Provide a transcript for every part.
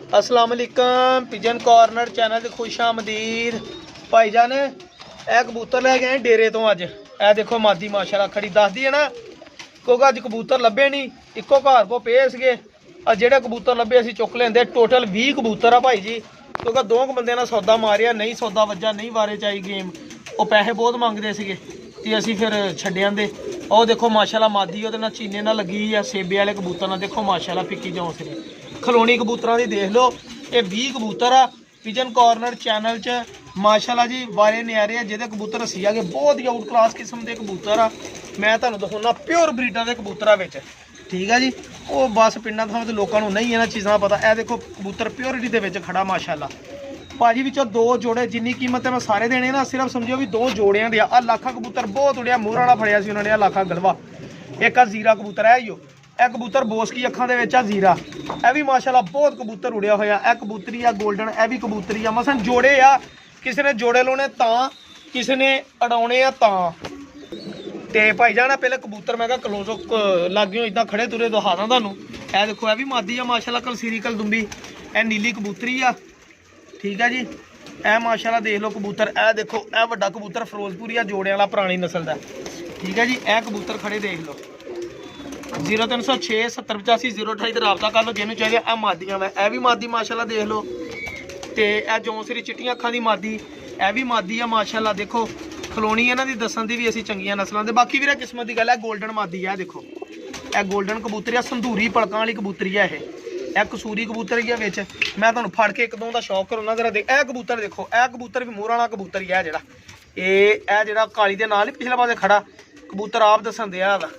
अस्सलाम वालेकुम pigeon corner channel ते खुश आमदीद भाईजान। ए कबूतर लै गए डेरे तो अज। ए देखो मादी माशाल्लाह खड़ी दसदी है ना, क्योंकि अज कबूतर लभे नहीं, इक्को घर को पे सीगे। जेह्ड़े कबूतर लभे असीं चुक लेंदे। टोटल 20 कबूतर आ भाई जी, क्योंकि दो बंदे ने सौदा मारिया, नहीं सौदा वज्जा, नहीं वारे च आई गेम। वो पैसे बहुत मंगते सीगे ते असीं फिर छड्ड आंदे। और देखो माशाल्लाह मादी ओहदे नाल चीने नाल लगी है, सेबे वाले कबूतर नाल देखो माशाल्लाह फिक्की जौंसले खलोनी कबूतरां दी देख लो। ये 20 कबूतर आ पिजन कॉर्नर चैनल च माशाल्लाह जी, वारे न्यारे जिहदे कबूतर असी आ गए। बहुत ही आउट क्लास किस्म के कबूतर आ। मैं तुहानूं दिखाउणा प्योर ब्रीडां दे कबूतरां विच, ठीक है जी। वो बस पिंडां थां ते लोकां नूं नहीं इन्हां चीज़ां दा पता। ए देखो कबूतर प्योरिटी दे विच खड़ा माशाल्लाह भाजी। विचों दो जोड़े जिन्नी कीमत है मैं सारे देने ना, सिर्फ समझो भी दो जोड़ियां दे आ। लाखा कबूतर बहुत उड़िया, मोहर वाला फड़िया सी उन्होंने, लाखा गलवा। एक आ जीरा कबूतर है यो, ए कबूतर बोस की अखां दे विच आ जीरा। ए भी माशाल्लाह बहुत कबूतर उड़िया होया। ए कबूतरी आ गोल्डन, ए भी कबूतरी आ। मसन जोड़े आ, किसी ने जोड़े लाने तां, किसी ने अड़ाने आ तां। ते भाई जाना पहले कबूतर मैं क्लोज लाग्यो इदा खड़े तुरे दिखा दा तुहानूं। ए देखो ए भी मादी आ माशाल्लाह, कलसीरी कलदुंबी। ए नीली कबूतरी आ, ठीक है जी। ए माशाल्लाह देख लो कबूतर। ए देखो ए वड्डा कबूतर फिरोजपुरी आ, जोड़े वाला पुरानी नस्ल का, ठीक है जी। ए कबूतर खड़े देख लो। 0306 70 85 028 ते राबता कर लो जिन्होंने चाहिए। ए मादियां वै, ए भी मादी माशाल्लाह देख लो। ते ए जौंसरी चिट्टियां अखां दी मादी, ए भी मादी आ माशाल्लाह। देखो खलोनी इन्हां दी दसन दी भी असीं चंगियां नस्लां दे। बाकी वीरे किस्मत दी गल है। गोल्डन मादी है, देखो ए गोल्डन कबूतरी आ, संधूरी पलकां वाली कबूतरी है। ये कसूरी कबूतर ही है विच। मैं तुहानूं फड़ के एक दो दा शौक करूँ जरा देख। ए कबूतर देखो, ए कबूतर भी मोहर वाला कबूतर ही है जेड़ा। ए जेड़ा काली दे नाल ही पिछले पासे खड़ा कबूतर आप दसन दिया दा।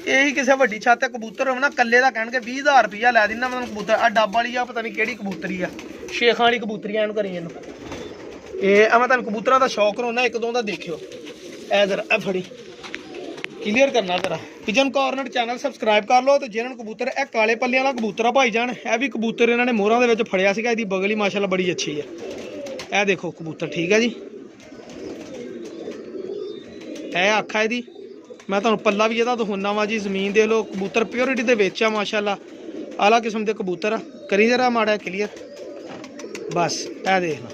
यही किसी वड्डी छत कबूतर हो ना, कल्ले का कह 20,000 रुपया लै दिना मैं कबूतर। आ डब वाली आ, पता नहीं केड़ी कबूतरी आ, शेखां वाली कबूतरी एन करी इनू। मैं तुहानूं कबूतरां दा शौक करूँ ना, एक दो दा देखियो। ए जरा ए फड़ी क्लीयर करना जरा। पिजन कॉर्नर चैनल सबसक्राइब कर लो। तो जिन्होंने कबूतर ए काले पल्ले वाला कबूतर आ भाई जान, ए भी कबूतर इन्होंने मोहरां दे विच फड़िया सीगा। इहदी बगल ही माशाल्लाह बड़ी अच्छी है। ए देखो कबूतर, ठीक है जी। ए अख है इहदी। मैं तुहानूं पल्ला भी इहदा दिखाउणा वा जी। जमीन देख लो, कबूतर प्योरिटी दे विच आ माशाल्लाह। आला किस्म के कबूतर आ। करी जरा माड़ा क्लीयर, बस ए देख लो,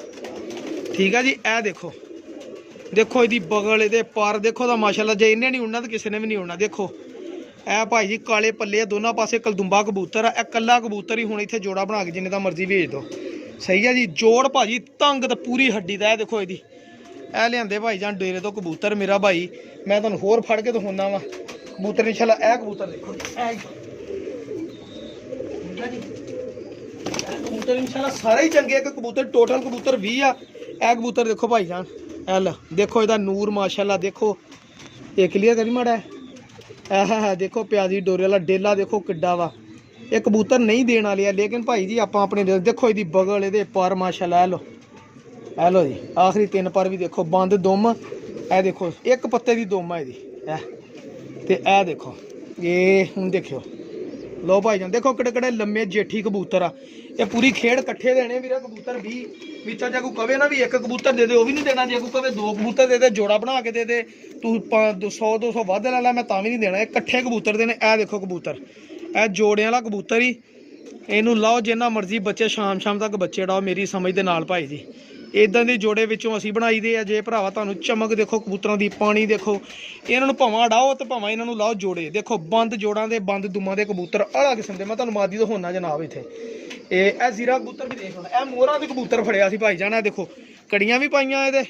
ठीक है जी। ए देखो देखो इहदी बगल, इहदे पर देखो दा माशाल्लाह। जे इन्हें नहीं उड़ना तो किसी ने भी नहीं उड़ना। देखो ए भाई जी काले पल्ले दोनों पासे कलदुंबा कबूतर आ। कल्ला कबूतर ही हुण इत्थे जोड़ा बना के जिन्ने दा मर्जी भेज दो, सही है जी। जोड़ भाजी तंग तो पूरी हड्डी दा। देखो इहदी ए लिआंदे भाई जान डेरे तो कबूतर मेरा भाई। मैं तुहानूं होर फड़ के दिखाउणा वा कबूतर इंशाल्लाह। ए कबूतर देखो कबूतर इंशाल्लाह सारे ही चंगे। एक कबूतर टोटल कबूतर 20 आ। ए कबूतर देखो भाई जान, एल देखो इहदा नूर माशाल्लाह। देखो ये क्लीयर करी माड़ा है। देखो प्याजी डोरे वाला डेला देखो किड्डा वा। ये कबूतर नहीं देने वाले है, लेकिन भाई जी आप अपने देखो इहदी बगल, इहदे पर माशाल्लाह। ए लो जी, आखिरी 3 पर भी देखो बंद दुम। ए देखो एक पत्ते की दुम है इहदी। ते ए देखो ये हुण देखियो। लो भाई जान देखो किड़े किड़े लम्मे जेठी कबूतर आ। ये पूरी खेड़ कट्ठे देने वीरे कबूतर 20 विचों। जे कोई कवे ना भी एक कबूतर दे दे, वो भी नहीं देना। जे कोई कवे 2 कबूतर दे दे, जोड़ा बना के दे दे, तू 100-200 वध लै लै, मैं तां भी नहीं देना। कट्ठे कबूतर देने। ए देखो कबूतर, ए जोड़े वाला कबूतर ही। इनू लाओ जिन्ना मर्जी बच्चे, शाम तक बच्चे डाओ मेरी समझ दे नाल भाई जी। इदां दे जोड़े विचों असीं बनाई दे आ। जे भरावा तुहानूं चमक देखो कबूतरां दी, पानी देखो। इन्हां नूं भावां डाओ ते भावां इन्हां नूं लाओ जोड़े। देखो बंद जोड़ां दे, बंद दुम्मां दे कबूतर आला किस्म दे। मैं तुहानूं मादी दिखाउणा जनाब इत्थे। ए जीरा कबूतर भी देख लो। ए मोहरां दे कबूतर फड़िया सी भाई जान। देखो कड़ियां भी पाइयां इहदे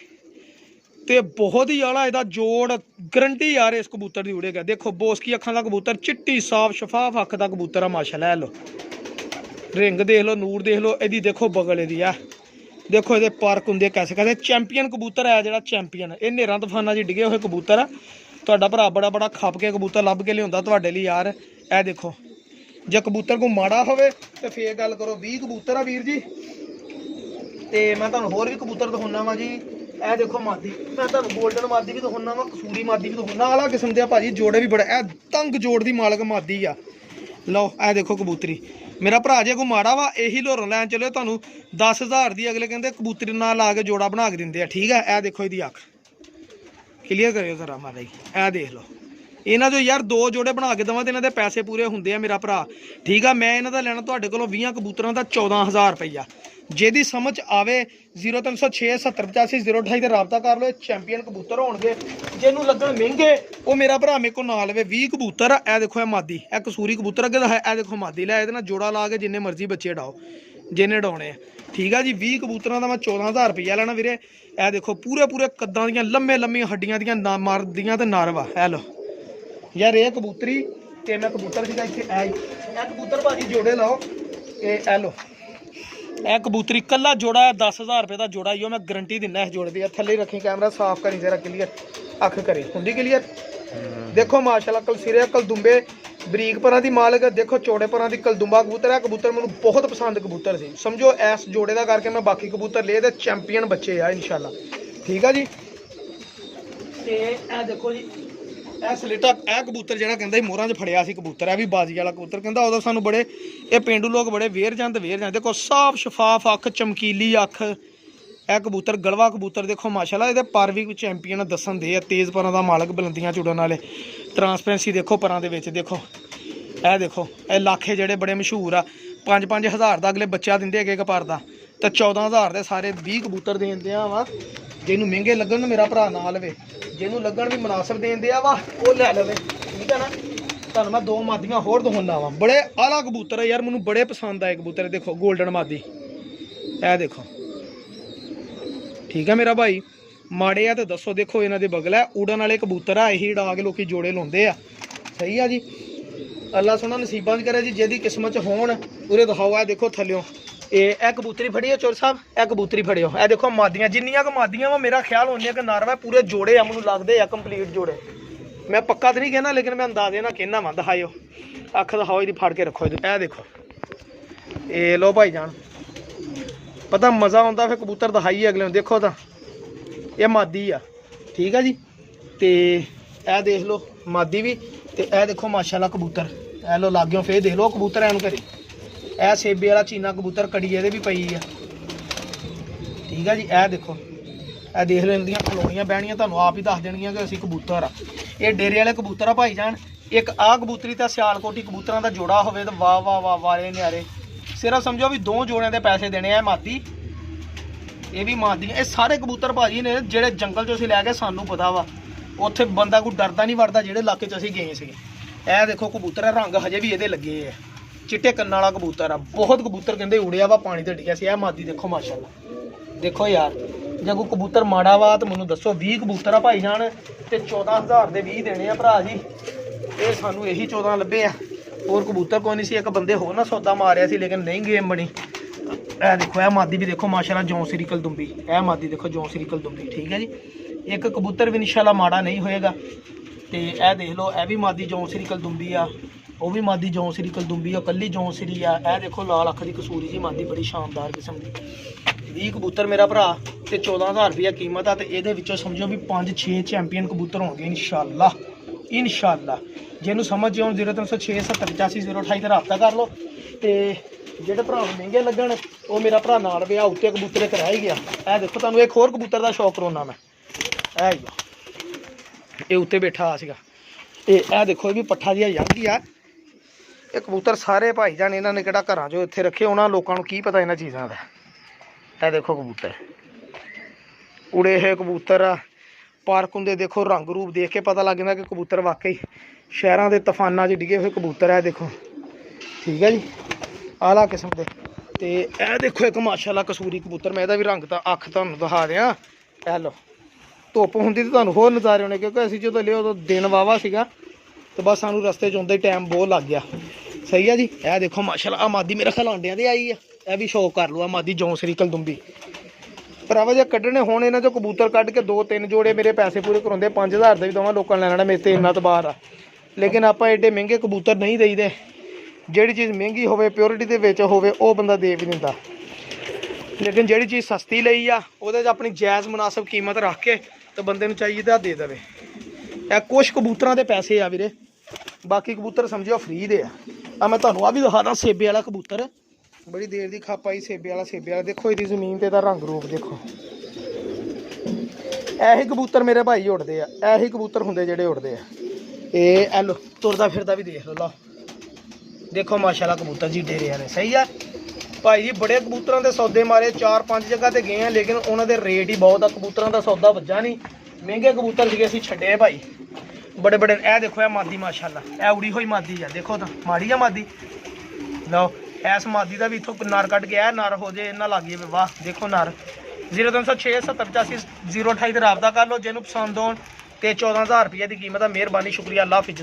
ते बहुत ही आला इहदा जोड़। गरंटी यार इस कबूतर दी उड़ेगा। देखो बोस की अखां दा कबूतर, चिट्टी साफ शफाफ अख दा कबूतर आ माशाल्लाह। लो रिंग देख लो, नूर देख लो, इहदी देखो बगल इहदी आ। देखो ये पार्क होंगे कैसे कैसे। चैंपियन कबूतर है जोड़ा, चैंपियन। ये नेरां तूफाना च डिगे हुए कबूतर आ। तुहाडा भरा बड़ा बड़ा खप के कबूतर लभ के लिया तुहाडे लई यार। ए देखो जे कबूतर को माड़ा होवे तो फिर गल करो। 20 कबूतर आ वीर जी। ते मैं तुहानूं होर भी कबूतर दिखाउणा वा जी। ए देखो मादी, मैं तुहानूं गोल्डन मादी भी दिखाउणा वा, कसूरी मादी भी दिखाउणा। आला किस्म दे भाजी जोड़े भी बड़े। ए तंग जोड़ दी मालक मादी आ। लो ए देखो कबूतरी मेरा भरा जे कोई माड़ा वा यही लोरों लैन चलो तुहानूं 10,000 दी अगले कहते कबूतरी नाल ला के जोड़ा बना के दिंदे आ, ठीक है। ए देखो इहदी अख क्लीयर करियो जरा मारा जी। ए देख लो ਇਹਨਾਂ 'ਚੋਂ ਯਾਰ 2 ਜੋੜੇ ਬਣਾ ਕੇ ਦੇਵਾਂ ਤੇ ਇਹਨਾਂ ਦੇ ਪੈਸੇ ਪੂਰੇ ਹੁੰਦੇ ਆ ਮੇਰਾ ਭਰਾ। ਠੀਕ ਆ, ਮੈਂ ਇਹਨਾਂ ਦਾ ਲੈਣਾ ਤੁਹਾਡੇ ਕੋਲੋਂ 20 ਕਬੂਤਰਾਂ ਦਾ 14,000 ਰੁਪਈਆ। ਜਿਹਦੀ ਸਮਝ ਆਵੇ 0306 7085 028 ਤੇ ਰਾਬਤਾ ਕਰ ਲਓ। ਇਹ ਚੈਂਪੀਅਨ ਕਬੂਤਰ ਹੋਣਗੇ। ਜਿਹਨੂੰ ਲੱਗਣ ਮਹਿੰਗੇ ਉਹ ਮੇਰਾ ਭਰਾ ਮੇਰੇ ਕੋਲ ਨਾ ਲਵੇ। 20 ਕਬੂਤਰ ਆ, ਇਹ ਦੇਖੋ ਇਹ ਮਾਦੀ, ਇਹ ਕਸੂਰੀ ਕਬੂਤਰ ਅੱਗੇ ਦਾ ਹੈ, ਇਹ ਦੇਖੋ ਮਾਦੀ ਲੈ। ਇਹਦੇ ਨਾਲ ਜੋੜਾ ਲਾ ਕੇ ਜਿੰਨੇ ਮਰਜ਼ੀ ਬੱਚੇ ਡਾਓ ਜਿੰਨੇ ਡਾਉਣੇ ਆ। ਠੀਕ ਆ ਜੀ, 20 ਕਬੂਤਰਾਂ ਦਾ ਮੈਂ 14,000 ਰੁਪਈਆ ਲੈਣਾ ਵੀਰੇ। ਇਹ ਦੇਖੋ ਪੂਰੇ ਕੱਦਾਂ ਦੀਆਂ ਲੰਮੀਆਂ ਹੱਡੀਆਂ ਦੀਆਂ ਮਰਦੀਆਂ ਤੇ ਨਰਵਾ। ਇਹ ਲਓ ਯਾਰ, ਇਹ ਕਬੂਤਰੀ ਤੇ ਮੈਂ ਕਬੂਤਰ ਸੀਗਾ ਇੱਥੇ। ਇਹ ਕਬੂਤਰ ਭਾਜੀ ਜੋੜੇ ਲਾਓ। ਇਹ ਲਓ, ਇਹ ਕਬੂਤਰੀ ਕੱਲਾ ਜੋੜਾ 10,000 ਰੁਪਏ ਦਾ ਜੋੜਾ ਹੀ। ਉਹ ਮੈਂ ਗਰੰਟੀ ਦਿੰਦਾ ਇਸ ਜੋੜੇ ਦੀ। ਥੱਲੇ ਰੱਖੀ ਕੈਮਰਾ, ਸਾਫ਼ ਕਰੀ ਜ਼ਰਾ ਕਲੀਅਰ, ਅੱਖ ਕਰੀ ਹੁੰਦੀ ਕਲੀਅਰ। ਦੇਖੋ ਮਾਸ਼ਾਅੱਲਾ ਕਲਸੀਰੇ ਕਲਦੁੰਬੇ ਬਰੀਕ ਪਰਾਂ ਦੀ ਮਾਲਕ। ਦੇਖੋ ਚੌੜੇ ਪਰਾਂ ਦੀ ਕਲਦੁੰਬਾ ਕਬੂਤਰ। ਇਹ ਕਬੂਤਰ ਮੈਨੂੰ ਬਹੁਤ ਪਸੰਦ ਕਬੂਤਰ ਸੀ। ਸਮਝੋ ਇਸ ਜੋੜੇ ਦਾ ਕਰਕੇ ਮੈਂ ਬਾਕੀ ਕਬੂਤਰ ਲਏ ਤੇ ਚੈਂਪੀਅਨ ਬੱਚੇ ਆ ਇਨਸ਼ਾਅੱਲਾ। ਠੀਕ ਆ ਜੀ। ਤੇ ਇਹ ਦੇਖੋ ਜੀ, ਇਹ ਸਲੇਟਾ, ਇਹ ਕਬੂਤਰ ਜਿਹੜਾ ਕਹਿੰਦਾ ਸੀ ਮੋਹਰਾਂ 'ਚ ਫੜਿਆ ਸੀ ਕਬੂਤਰ, ਇਹ ਵੀ ਬਾਜੀ ਵਾਲਾ ਕਬੂਤਰ ਕਹਿੰਦਾ। ਉਦੋਂ ਸਾਨੂੰ ਬੜੇ ਇਹ ਪੇਂਡੂ ਲੋਕ ਬੜੇ ਵੇਰ ਜਾਂਦੇ। ਦੇਖੋ ਸਾਫ ਸ਼ਫਾਫ ਅੱਖ, ਚਮਕੀਲੀ ਅੱਖ। ਇਹ ਕਬੂਤਰ ਗਲਵਾ ਕਬੂਤਰ ਦੇਖੋ ਮਾਸ਼ਾਅੱਲਾ। ਇਹਦੇ ਪਰ ਵੀ ਚੈਂਪੀਅਨ ਦੱਸਣ ਦੇ ਆ। ਤੇਜ਼ ਪਰਾਂ ਦਾ ਮਾਲਕ, ਬੁਲੰਦੀਆਂ ਚੁੜਨ ਵਾਲੇ, ਟਰਾਂਸਪੇਰੈਂਸੀ ਦੇਖੋ ਪਰਾਂ ਦੇ ਵਿੱਚ। ਦੇਖੋ ਇਹ ਦੇਖੋ, ਇਹ ਲਾਖੇ ਜਿਹੜੇ ਬੜੇ ਮਸ਼ਹੂਰ ਆ। 5-5 ਹਜ਼ਾਰ ਦਾ ਅਗਲੇ ਬੱਚਾ ਦਿੰਦੇ ਹੈਗੇ ਇੱਕ ਪਰ ਦਾ, ਤੇ 14,000 ਦੇ ਸਾਰੇ 20 ਕਬੂਤਰ ਦੇਂਦੇ ਆ ਵਾ। ਜਿਹਨੂੰ ਮਹਿੰਗੇ ਲੱਗਣ ਮੇਰਾ ਭਰਾ ਨਾ ਲਵੇ, ਜਿਹਨੂੰ ਲੱਗਣ ਵੀ ਮੁਨਾਸਬ ਦੇਂਦੇ ਆ ਵਾ ਉਹ ਲੈ ਲਵੇ। ਠੀਕ ਹੈ ਨਾ। ਤੁਹਾਨੂੰ ਮੈਂ 2 ਮਾਦੀਆਂ ਹੋਰ ਦਿਖਾਉਣਾ ਵਾ। ਬੜੇ ਆਲਾ ਕਬੂਤਰ ਆ ਯਾਰ, ਮੈਨੂੰ ਬੜੇ ਪਸੰਦ ਆਏ ਕਬੂਤਰ। ਦੇਖੋ ਗੋਲਡਨ ਮਾਦੀ, ਇਹ ਦੇਖੋ। ਠੀਕ ਹੈ ਮੇਰਾ ਭਾਈ, ਮਾੜੇ ਆ ਤੇ ਦੱਸੋ। ਦੇਖੋ ਇਹਨਾਂ ਦੇ ਬਗਲ ਹੈ, ਉਡਣ ਵਾਲੇ ਕਬੂਤਰ ਆ। ਇਹੀ ਉਡਾ ਕੇ ਲੋਕੀ ਜੋੜੇ ਲਾਉਂਦੇ ਆ। ਸਹੀ ਆ ਜੀ, ਅੱਲਾ ਸੋਹਣਾ ਨਸੀਬਾਂ 'ਚ ਕਰੇ ਜੀ। ਜਿਹਦੀ ਕਿਸਮਤ 'ਚ ਹੋਣ ਉਰੇ ਦਿਖਾਓ। ਇਹ ਦੇਖੋ ਥੱਲਿਓ ਇਹ ਕਬੂਤਰੀ ਫੜੀ ਆ ਚੋਰ ਸਾਹਿਬ, ਇਹ ਕਬੂਤਰੀ ਫੜਿਓ। ਇਹ ਦੇਖੋ ਮਾਦੀਆਂ, ਜਿੰਨੀਆਂ ਕੁ ਮਾਦੀਆਂ ਵਾ ਮੇਰਾ ਖਿਆਲ ਹੁੰਦੀਆਂ ਕਿ ਨਾਰਵਾ ਪੂਰੇ ਜੋੜੇ ਆ। ਮੈਨੂੰ ਲੱਗਦੇ ਆ ਕੰਪਲੀਟ ਜੋੜੇ। ਮੈਂ ਪੱਕਾ ਤਾਂ ਨਹੀਂ ਕਹਿਣਾ, ਲੇਕਿਨ ਮੈਂ ਅੰਦਾਜ਼ੇ ਨਾਲ ਕਹਿਣਾ ਵਾ। ਦਿਖਾਇਓ, ਅੱਖ ਦਿਖਾਓ ਇਹਦੀ, ਫੜ ਕੇ ਰੱਖੋ ਇਹਦੀ। ਇਹ ਦੇਖੋ, ਇਹ ਲੋ ਭਾਈ ਜਾਨ, ਪਤਾ ਮਜ਼ਾ ਆਉਂਦਾ ਫਿਰ ਕਬੂਤਰ ਦਿਖਾਈਏ ਅਗਲੇ ਨੂੰ। ਦੇਖੋ ਤਾਂ ਇਹ ਮਾਦੀ ਆ। ਠੀਕ ਆ ਜੀ। ਤੇ ਇਹ ਦੇਖ ਲਓ ਮਾਦੀ ਵੀ। ਤੇ ਇਹ ਦੇਖੋ ਮਾਸ਼ਾਅੱਲਾ ਕਬੂਤਰ। ਇਹ ਲੋ ਲਾਗਿਓ ਫੇਰ ਦੇਖ ਲਓ ਕਬੂਤਰ ਐਨੂੰ ਕਰੀ। ਇਹ ਸੇਬੇ ਵਾਲਾ ਚੀਨਾ ਕਬੂਤਰ, ਕੜੀ ਇਹਦੇ ਵੀ ਪਈ ਆ। ਠੀਕ ਆ ਜੀ। ਇਹ ਦੇਖੋ, ਇਹ ਦੇਖ ਲਓ ਇਹਦੀਆਂ ਕਲੋਨੀਆਂ ਬਹਿਣੀਆਂ ਤੁਹਾਨੂੰ ਆਪ ਹੀ ਦੱਸ ਦੇਣਗੀਆਂ ਕਿ ਅਸੀਂ ਕਬੂਤਰ ਆ। ਇਹ ਡੇਰੇ ਵਾਲੇ ਕਬੂਤਰ ਆ ਭਾਈ ਜਾਨ। ਇੱਕ ਆਹ ਕਬੂਤਰੀ ਤਾਂ ਸਿਆਲਕੋਟੀ ਕਬੂਤਰਾਂ ਦਾ ਜੋੜਾ ਹੋਵੇ ਤਾਂ ਵਾਹ ਵਾਹ ਵਾਹ ਵਾਲੇ ਨਿਆਰੇ। ਸਿਰਫ ਸਮਝੋ ਵੀ 2 ਜੋੜਿਆਂ ਦੇ ਪੈਸੇ ਦੇਣੇ ਆ। ਮਾਦੀ, ਇਹ ਵੀ ਮਾਦੀ। ਇਹ ਸਾਰੇ ਕਬੂਤਰ ਭਾਜੀ ਨੇ ਜਿਹੜੇ ਜੰਗਲ 'ਚੋਂ ਅਸੀਂ ਲੈ ਕੇ, ਸਾਨੂੰ ਪਤਾ ਵਾ ਉੱਥੇ ਬੰਦਾ ਕੋਈ ਡਰਦਾ ਨਹੀਂ ਵੜਦਾ ਜਿਹੜੇ ਇਲਾਕੇ 'ਚ ਅਸੀਂ ਗਏ ਸੀਗੇ। ਇਹ ਦੇਖੋ ਕਬੂਤਰ ਹੈ, ਰੰਗ ਹਜੇ ਵੀ ਇਹਦੇ ਲੱਗੇ ਆ। ਚਿੱਟੇ ਕੰਨਾਂ ਵਾਲਾ ਕਬੂਤਰ ਆ। ਬਹੁਤ ਕਬੂਤਰ ਕਹਿੰਦੇ ਉੜਿਆ ਵਾ, ਪਾਣੀ ਤੇ ਡਿੱਗਿਆ ਸੀ। ਇਹ ਮਾਦੀ ਦੇਖੋ ਮਾਸ਼ਾਅੱਲਾ। ਦੇਖੋ ਯਾਰ, ਜੇ ਕੋਈ ਕਬੂਤਰ ਮਾੜਾ ਵਾ ਤਾਂ ਮੈਨੂੰ ਦੱਸੋ। 20 ਕਬੂਤਰ ਆ ਭਾਈ ਜਾਨ ਤੇ 14,000 ਦੇ 20 ਦੇਣੇ ਆ ਭਰਾ ਜੀ। ਇਹ ਸਾਨੂੰ ਇਹੀ 14 ਲੱਭੇ ਆ, ਹੋਰ ਕਬੂਤਰ ਕੋਈ ਨਹੀਂ ਸੀ। ਇੱਕ ਬੰਦੇ ਹੋਰ ਨਾ ਸੌਦਾ ਮਾਰਿਆ ਸੀ, ਲੇਕਿਨ ਨਹੀਂ ਗੇਮ ਬਣੀ। ਇਹ ਦੇਖੋ, ਇਹ ਮਾਦੀ ਵੀ ਦੇਖੋ ਮਾਸ਼ਾਅੱਲਾ, ਜੌਂਸਰੀ ਕਲਦੁੰਬੀ। ਇਹ ਮਾਦੀ ਦੇਖੋ ਜੌਂਸਰੀ ਕਲਦੁੰਬੀ। ਠੀਕ ਹੈ ਜੀ। ਇੱਕ ਕਬੂਤਰ ਵੀ ਇਨਸ਼ਾਅੱਲਾ ਮਾੜਾ ਨਹੀਂ ਹੋਏਗਾ। ਤੇ ਇਹ ਦੇਖ ਲਓ, ਇਹ ਵੀ ਮਾਦੀ ਜੌਂਸਰੀ ਕਲਦੁੰਬੀ ਆ। ਉਹ ਵੀ ਮਾਦੀ ਜੌਂਸਰੀ ਕਲਦੁੰਬੀ ਆ, ਕੱਲੀ ਜੌਂਸਰੀ ਆ। ਇਹ ਦੇਖੋ ਲਾਲ ਅੱਖ ਦੀ ਕਸੂਰੀ ਜੀ ਮਾਦੀ, ਬੜੀ ਸ਼ਾਨਦਾਰ ਕਿਸਮ ਦੀ। 20 ਕਬੂਤਰ ਮੇਰਾ ਭਰਾ ਤੇ 14,000 ਰੁਪਇਆ ਕੀਮਤ ਆ। ਤੇ ਇਹਦੇ ਵਿੱਚੋਂ ਸਮਝੋ ਵੀ 5-6 ਚੈਂਪੀਅਨ ਕਬੂਤਰ ਹੋਣਗੇ ਇਨਸ਼ਾਅੱਲਾ। ਇਨਸ਼ਾਅੱਲਾ ਜਿਹਨੂੰ ਸਮਝ ਆਉਣ 0306 7085 028 ਤੇ ਰਾਬਤਾ ਕਰ ਲਓ। ਤੇ ਜਿਹੜੇ ਭਰਾ ਨੂੰ ਮਹਿੰਗੇ ਲੱਗਣ ਉਹ ਮੇਰਾ ਭਰਾ ਨਾਲ ਵਿਆਹ ਉੱਤੇ ਕਬੂਤਰ ਇੱਕ ਰਹਿ ਹੀ ਗਿਆ। ਇਹ ਦੇਖੋ, ਤੁਹਾਨੂੰ ਇੱਕ ਹੋਰ ਕਬੂਤਰ ਦਾ ਸ਼ੌਕ ਕਰਾਉਣਾ ਮੈਂ। ਇਹ ਹੀ ਆ, ਇਹ ਉੱਤੇ ਬੈਠਾ ਆ ਸੀਗਾ। ਇਹ ਦੇਖੋ, ਇਹ ਵੀ ਪੱਠਾ ਜਿਹਾ ਯੰਗ ਆ। ਇਹ ਕਬੂਤਰ ਸਾਰੇ ਭਾਈ ਜਾਨ ਇਹਨਾਂ ਨੇ ਕਿਹੜਾ ਘਰਾਂ 'ਚੋਂ ਇੱਥੇ ਰੱਖੇ, ਉਹਨਾਂ ਲੋਕਾਂ ਨੂੰ ਕੀ ਪਤਾ ਇਹਨਾਂ ਚੀਜ਼ਾਂ ਦਾ। ਇਹ ਦੇਖੋ ਕਬੂਤਰ ਉੜੇ ਹੋਏ ਕਬੂਤਰ ਆ। ਪਾਰਕ ਹੁੰਦੇ ਦੇਖੋ, ਰੰਗ ਰੂਪ ਦੇਖ ਕੇ ਪਤਾ ਲੱਗ ਜਾਂਦਾ ਕਿ ਕਬੂਤਰ ਵਾਕਈ ਸ਼ਹਿਰਾਂ ਦੇ ਤੂਫਾਨਾਂ 'ਚ ਡਿੱਗੇ ਹੋਏ ਕਬੂਤਰ ਹੈ। ਦੇਖੋ ਠੀਕ ਹੈ ਜੀ, ਆਲਾ ਕਿਸਮ ਦੇ। ਤੇ ਇਹ ਦੇਖੋ ਇੱਕ ਮਾਸ਼ਾਅੱਲਾ ਕਸੂਰੀ ਕਬੂਤਰ। ਮੈਂ ਇਹਦਾ ਵੀ ਰੰਗ ਤਾਂ ਅੱਖ ਤੁਹਾਨੂੰ ਦਿਖਾ ਦਿਆਂ। ਇਹ ਲਓ, ਧੁੱਪ ਹੁੰਦੀ ਤਾਂ ਤੁਹਾਨੂੰ ਹੋਰ ਨਜ਼ਾਰੇ ਹੋਣੇ, ਕਿਉਂਕਿ ਅਸੀਂ ਜਦੋਂ ਲਿਓ ਉਦੋਂ ਦਿਨ ਵਾਵਾ ਸੀਗਾ ਤੇ ਬਸ ਸਾਨੂੰ ਰਸਤੇ 'ਚ ਆਉਂਦਾ ਹੀ ਟਾਈਮ ਬਹੁਤ ਲੱਗ ਗਿਆ। ਸਹੀ ਆ ਜੀ। ਇਹ ਦੇਖੋ ਮਾਸ਼ਾਅੱਲਾ, ਆ ਮਾਦੀ ਮੇਰੇ ਖਿਆਲ ਆਂਡਿਆਂ ਦੇ ਆਈ ਆ। ਇਹ ਵੀ ਸ਼ੌਕ ਕਰ ਲਓ, ਆ ਮਾਦੀ ਜੌਂਸਰੀ ਕਲਦੁੰਬੀ। ਭਰਾਵਾ ਜੇ ਕੱਢਣੇ ਹੋਣ ਇਹਨਾਂ 'ਚੋਂ ਕਬੂਤਰ ਕੱਢ ਕੇ 2-3 ਜੋੜੇ ਮੇਰੇ ਪੈਸੇ ਪੂਰੇ ਕਰਾਉਂਦੇ। 5,000 ਦਾ ਵੀ ਦਵਾਂ ਲੋਕਾਂ ਨੇ ਲੈਣਾ, ਮੇਰੇ ਤੇ ਇੰਨਾ ਤਬਾਰ ਆ। ਲੇਕਿਨ ਆਪਾਂ ਐਡੇ ਮਹਿੰਗੇ ਕਬੂਤਰ ਨਹੀਂ ਦੇਈਦੇ। ਜਿਹੜੀ ਚੀਜ਼ ਮਹਿੰਗੀ ਹੋਵੇ, ਪਿਓਰਿਟੀ ਦੇ ਵਿੱਚ ਹੋਵੇ, ਉਹ ਬੰਦਾ ਦੇ ਵੀ ਦਿੰਦਾ। ਲੇਕਿਨ ਜਿਹੜੀ ਚੀਜ਼ ਸਸਤੀ ਲਈ ਆ ਉਹਦੇ 'ਚ ਆਪਣੀ ਜਾਇਜ਼ ਮੁਨਾਸਬ ਕੀਮਤ ਰੱਖ ਕੇ ਤੇ ਬੰਦੇ ਨੂੰ ਚਾਹੀਦਾ ਦੇ ਦੇਵੇ। ਇਹ ਕੁਛ ਕਬੂਤਰਾਂ ਦੇ ਪੈਸੇ ਆ ਵੀਰੇ, ਬਾਕੀ ਕਬੂਤਰ ਸਮਝਿਓ ਫ੍ਰੀ ਦੇ ਆ। ਮੈਂ ਤੁਹਾਨੂੰ ਆ ਵੀ ਦਿਖਾਦਾ ਸੇਬੇ ਵਾਲਾ ਕਬੂਤਰ, ਬੜੀ ਦੇਰ ਦੀ ਖੱਪ ਆਈ ਸੇਬੇ ਵਾਲਾ। ਦੇਖੋ ਇਹਦੀ ਜ਼ਮੀਨ ਤੇ ਇਹਦਾ ਰੰਗ ਰੂਪ ਦੇਖੋ। ਇਹੀ ਕਬੂਤਰ ਮੇਰੇ ਭਾਈ ਉੱਡਦੇ ਆ, ਇਹੀ ਕਬੂਤਰ ਹੁੰਦੇ ਜਿਹੜੇ ਉੱਡਦੇ ਆ। ਇਹ ਐ ਲੋ ਤੁਰਦਾ ਫਿਰਦਾ ਵੀ ਦੇਖ ਲਓ। ਲਓ ਦੇਖੋ ਮਾਸ਼ਾਅੱਲਾ ਕਬੂਤਰ ਜੀ ਡੇਰੇ ਵਾਲੇ ਸਹੀ ਆ ਭਾਈ ਜੀ। ਬੜੇ ਕਬੂਤਰਾਂ ਦੇ ਸੌਦੇ ਮਾਰੇ 4-5 ਜਗ੍ਹਾ ਤੇ ਗਏ ਆ, ਲੇਕਿਨ ਉਹਨਾਂ ਦੇ ਰੇਟ ਹੀ ਬਹੁਤ ਆ। ਕਬੂਤਰਾਂ ਦਾ ਸੌਦਾ ਵੱਜਾ ਨਹੀਂ, ਮਹਿੰਗੇ ਕਬੂਤਰ ਸੀਗੇ ਅਸੀਂ ਛੱਡੇ ਭਾਈ ਬੜੇ ਬੜੇ। ਇਹ ਦੇਖੋ ਇਹ ਮਾਦੀ ਮਾਸ਼ਾਅੱਲਾ ਇਹ ਉੜੀ ਹੋਈ ਮਾਦੀ ਆ, ਦੇਖੋ ਤਾਂ ਮਾੜੀ ਆ ਮਾਦੀ। ਲਓ ਇਸ ਮਾਦੀ ਦਾ ਵੀ ਇੱਥੋਂ ਨਰ ਕੱਢ ਕੇ ਆਇਆ, ਨਰ ਹੋ ਜੇ ਇਹਨਾਂ ਲੱਗ ਜਾਵੇ। ਵਾਹ ਦੇਖੋ ਨਰ 0306 7085 028 ਤੇ ਰਾਬਤਾ ਕਰ ਲਓ ਜਿਹਨੂੰ ਪਸੰਦ ਹੋਣ। ਤੇ 14,000 ਰੁਪਏ ਦੀ ਕੀਮਤ ਆ। ਮਿਹਰਬਾਨੀ ਸ਼ੁਕਰੀਆ, ਅੱਲਾ ਹਾਫਿਜ਼।